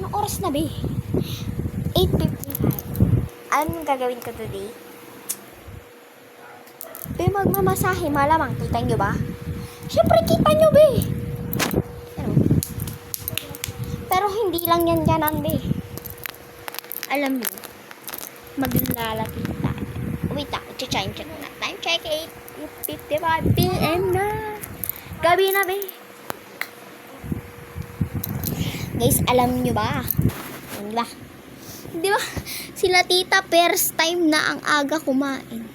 Anong oras na, be? 8:55. Anong gagawin ko today? Be, magmamasahe. Malamang. Kita nyo ba? Siyempre, kita nyo, be. Pero hindi lang yan ganan, be. Alam nyo, maglalapit tayo. Wait ako, time check na. Time check, 8:55 p.m. na. Gabi na, be. Guys, alam nyo ba? Di ba? Sila tita, first time na ang aga kumain.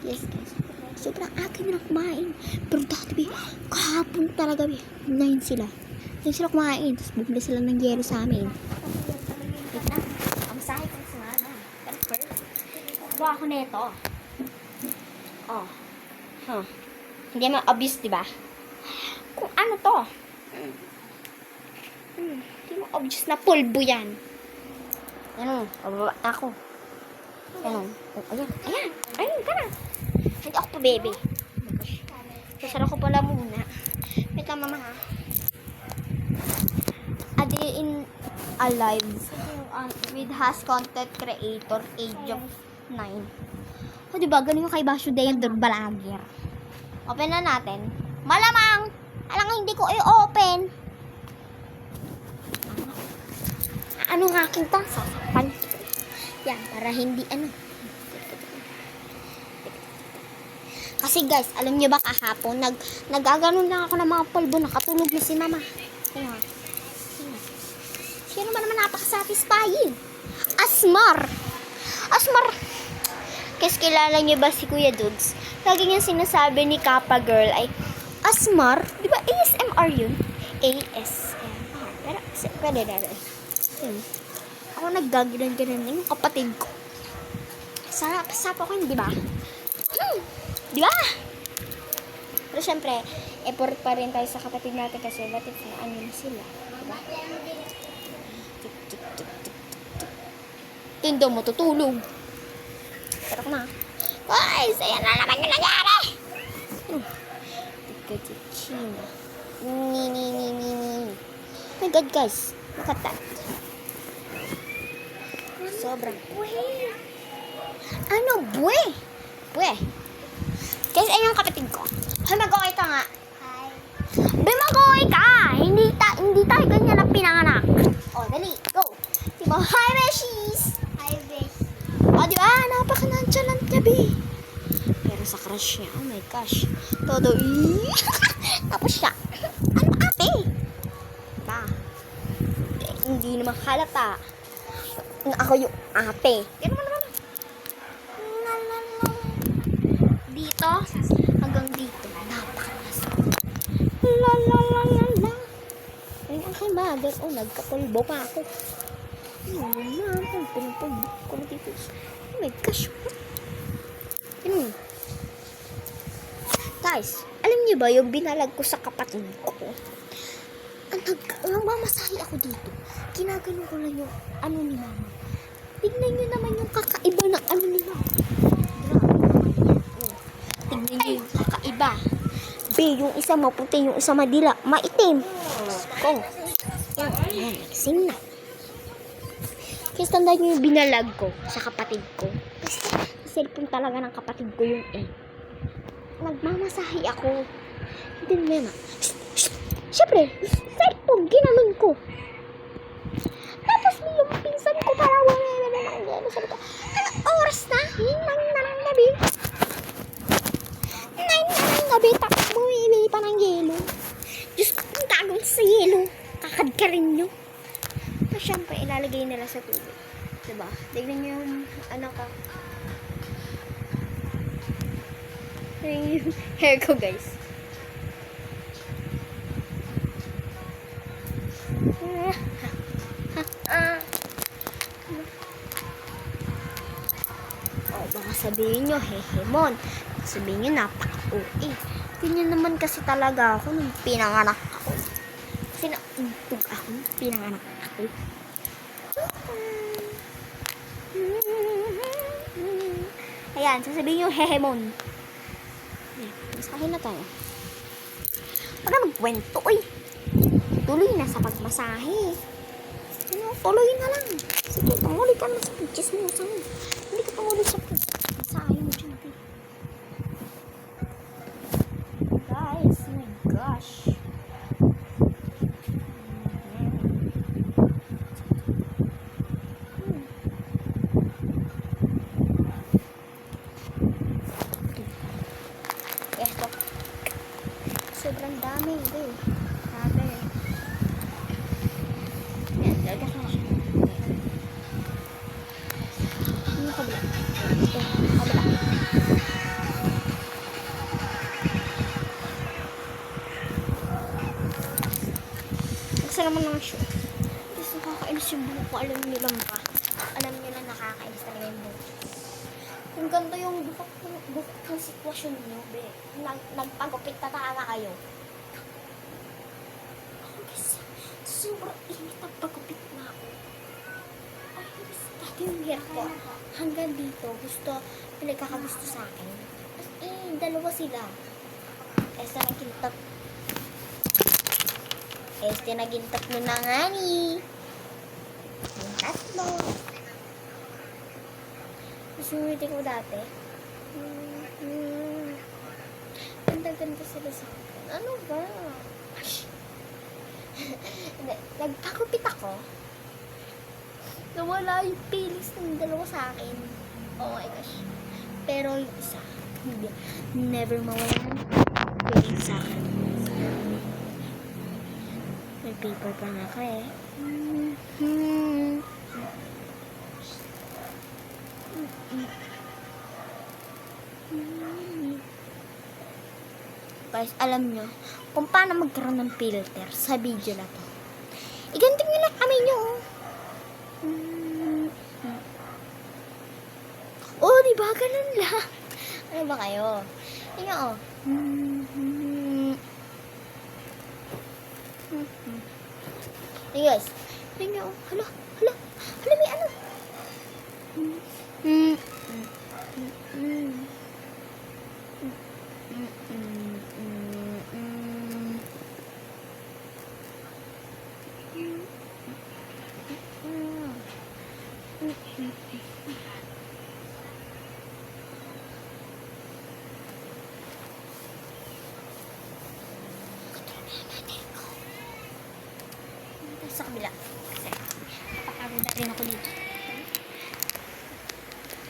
Yes, guys. Sobrang aga na kumain. Pero dati, be, kahapon talaga, be. 9 sila. 9 sila kumain. Tapos bumili sila ng yero sa amin. Wait na. Amasahe ko sa mga. Pero first, buha ako neto. Oh. Huh. Hindi mo obvious, di ba? Kung ano to? Hindi mo obvious na pulbo yan. Ano? Pababa na ako. Ano? Ayan. Ayan. Ayun ka na. Hindi ako pa, baby. Sasara ko pala muna. Wait lang, mama, ha? A day in alive with has content creator age of 9. O, diba? Ganun yung kay Basyo Dayan Vlogger. Open na natin. Malamang! Alang hindi ko i-open. Ano nga aking ta? Sasakpan. Yan, para hindi ano. Kasi guys, alam nyo ba kahapon, nagaganon lang ako ng mga polvo, nakatulog na si mama. Ayan. Sino ba naman napaka-satisfying? Asmar! Asmar! Kasi kilala nyo ba si Kuya Dudes? Lagi niyang sinasabi ni Kappa Girl ay, Asmar? Di ba ASMR yun? ASMR. Pero, pwede na rin. Ako naggagilan-gilan yung kapatid ko. Sarap ako, di ba? Di ba? Pero syempre, effort pa rin tayo sa kapatid natin kasi batit na ano na sila. Diba? Tindo mo, tutulog. Pero na. Guys, ayan na naman yung nangyari. Tigatichina. Ni. Oh my God, guys. Look at that. Sobrang buhay. Ano, buhay? Buhay. Guys, ayun yung kapatid ko. Ay, mag-okay ka nga. Hi. Be, mag-okay ka. Hindi tayo ganyan ang pinanganak. O, dali. Go. Diba? Hi, Beshies. Hi, Besh. O, diba? Napaka-nonchalant ka, be. Pero sa crush niya, oh my gosh. Todo, tapos siya. Ano, ate? Diba? Hindi naman halata na ako yung ate. Yan naman. Dito, hanggang dito. Napakalas. La. Ay, ang himagal. Oh, nagkapulbo pa ako. Pinapulbo ko na dito. Oh my gosh. Guys, alam niyo ba yung binalag ko sa kapatid ko? Ang mamasahe ako dito. Ginagano ko lang yung ano ni mama. Tignan niyo naman yung kakaiba ng ano ni mama. Tignan niyo yung kakaiba. B, yung isa maputi, yung isa madila. Maitim. Ko. Yan, nagsing na. Kasi tandaan niyo yung binalag ko sa kapatid ko. Kasi cellphone talaga ng kapatid ko yung nagmamasahe ako. Hindi naman. Siyempre, cellphone, ginanon ko. Tapos yung pinsan ko para wala na. Sabi ko, anong oras na? 9 na ng gabi. 9 na ng gabi, tapos bumibili pa ng yelo. Diyos ko, ang gagawin sa yelo. Kakadkarin nyo. Tapos syempre, ilalagay nila sa tubig. Diba? Tignan nyo yung ano ka. Yung hair ko, guys. Oh, baka sabihin nyo, hehemon. Baka sabihin nyo, napaka-OA. Ganyan naman kasi talaga ako nung pinanganak ako. Kasi nauntog ako nung pinanganak ako. Ayan, sasabihin nyo, hehemon. Masahin na tayo. Huwag na magkwento, uy. Tuloy na sa pagmasahe. tuloy na lang. Sige, tumuli ka na sa chismosa mo. Hindi ka tumuli sa food. Sayang mo dyan, babe. Guys, oh my gosh. Eto. Sobrang dami, babe. Grabe. Yan, lagyan ko na siya. Ano kabila? Ito, kabila. Kasi naman ng show. Gusto nakakainis yung buhok ko. Alam nila ba? Alam nila nakakainis talaga yung buhok. Kung ganito yung buhok ng sitwasyon niyo, be. Nagpagupit na talaga kayo. Ako kasi, sobrang init ang pagupit na ako. Ay, dati yung hair ko. Hanggang dito, pinagkakagusto sa akin. Dalawa sila. Naging tatlo na nga ni. Yung tatlo. Sumunod ko dati. Ganda-ganda sila sa akin. Ano ba? Nagpagupit ako. Nawala yung feelings ng dalawa sa akin. Oh my gosh. Pero yung isa, hindi. Never mawala yung feelings sa akin. May paper pa nga ka eh. Guys, alam nyo kung paano magkaroon ng filter sa video na to. Iganting nyo lang kami nyo. Oh, diba? Ganun lang. Ano ba kayo? Tingnan oh. Hey guys. Tingnan oh. Hala, may ano. Sa kabila. Kasi napakagod na rin ako dito.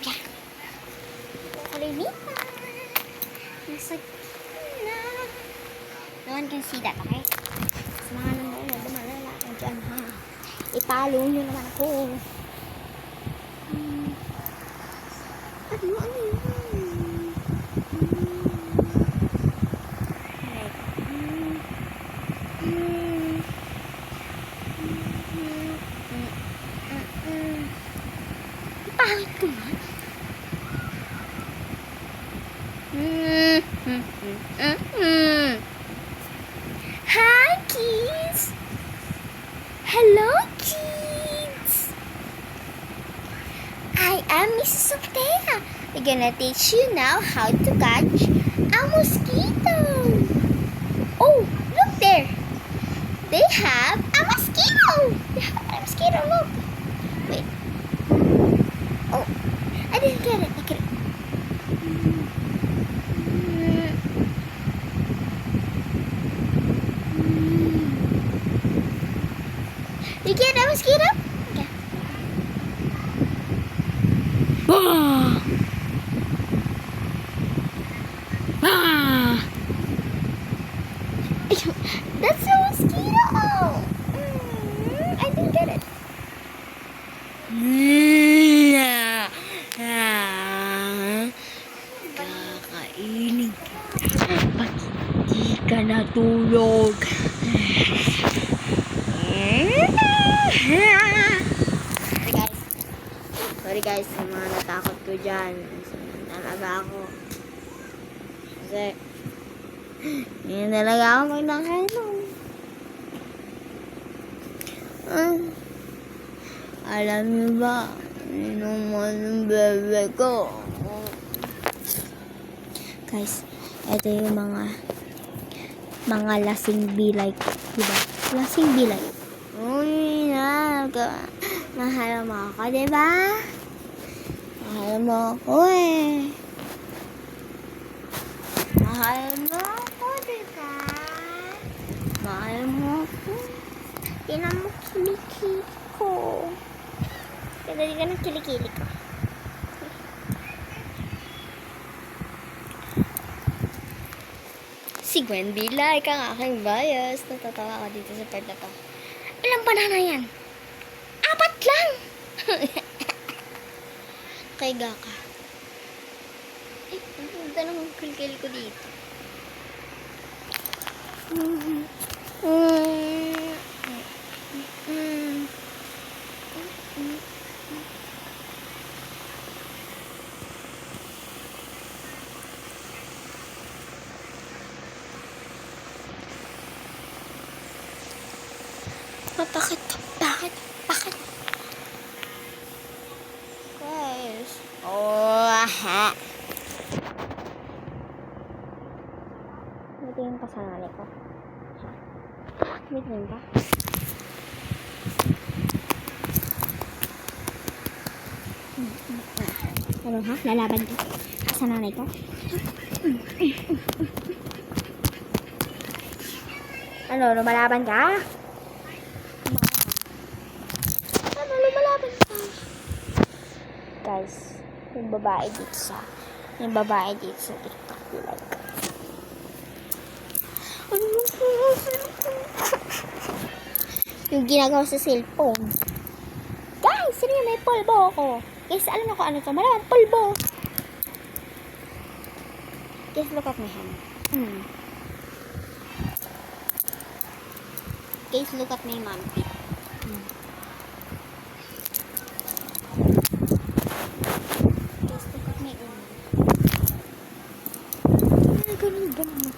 Yan. Kalimita. Nasa na. No one can see that, okay? Sa mga nanonood, malala ka dyan, ha? Ipalo nyo naman ako. Ano yun? Pangit ko nga. Hi, kids! Hello, kids! I am Mrs. Ortega. We're gonna teach you now how to catch a mosquito. Oh, look there! They have a mosquito! They have a mosquito, look! Wait. Oh, I didn't get it. You get a mosquito? Okay. Ah! Ah! That's a mosquito! I didn't get it. Kakainin kita pag hindi ka natulog. Sorry guys, sa mga natakot ko dyan. Talaga ako. Kasi, hindi talaga ako magkakainom. Alam niyo ba, inuman ng bebe ko. Guys, ito yung mga lasing bilay ko. Diba? Lasing bilay. Uy na, Mahal mo ako, diba? Mahal mo ako eh. Mahal mo ako, diba? Mahal mo ako. Tinan mo kilikili ko. Kadali ka ng kilikili ko. Si Gwen Bilay kang aking bias. Natatawa ka dito sa part na to. Ilang banana yan? 4 lang! Kay Gaka. Eh, ang ganda ng kilikili ko dito. Bakit? Bakit? Guys. Oh, ha. Ito yung kasanali ko. May tingin ka? Ano ha? Lalaban ka? Kasanali ko? Ano? Lumalaban ka? Ano? Lumalaban ka? Guys, yung babae dito sa TikTok like. Yung ginagawa sa cellphone. Guys, sino yung may pulbo ako? Guys, alam na ko ano to. Malamang pulbo. Guys, look at my hand. Guys, look at my monkey. Guys, look at my Ay, ganun ba naman?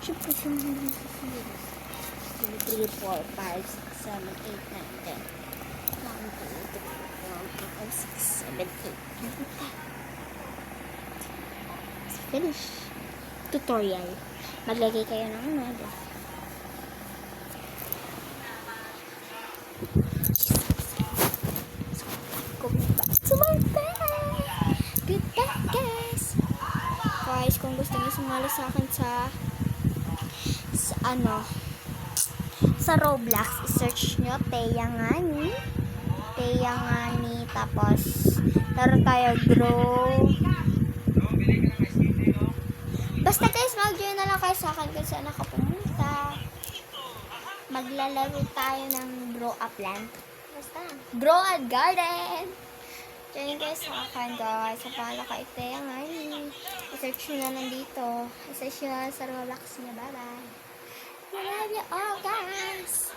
Siyempre, sinunod sa series. 3, 4, 5, 6, 7, 8, 9, 10. 1, 2, 3, 4, 5, 6, 7, 8. Finish. Tutorial. Maglagay kayo ng ano. Good day, guys. Guys, kung gusto niyo sumali sa akin sa Roblox, i-search nyo Teya Ngani, tapos laro tayo grow. Basta guys, mag-join na lang kayo sa akin kung saan ako pumunta. Maglalaro tayo ng grow a plant. Basta, grow a garden. Join kayo sa akin guys. Sa pangalan ka Teya Ngani. I-search nyo na lang dito. I-search nyo na sa Roblox niya. Bye bye. I love you all guys.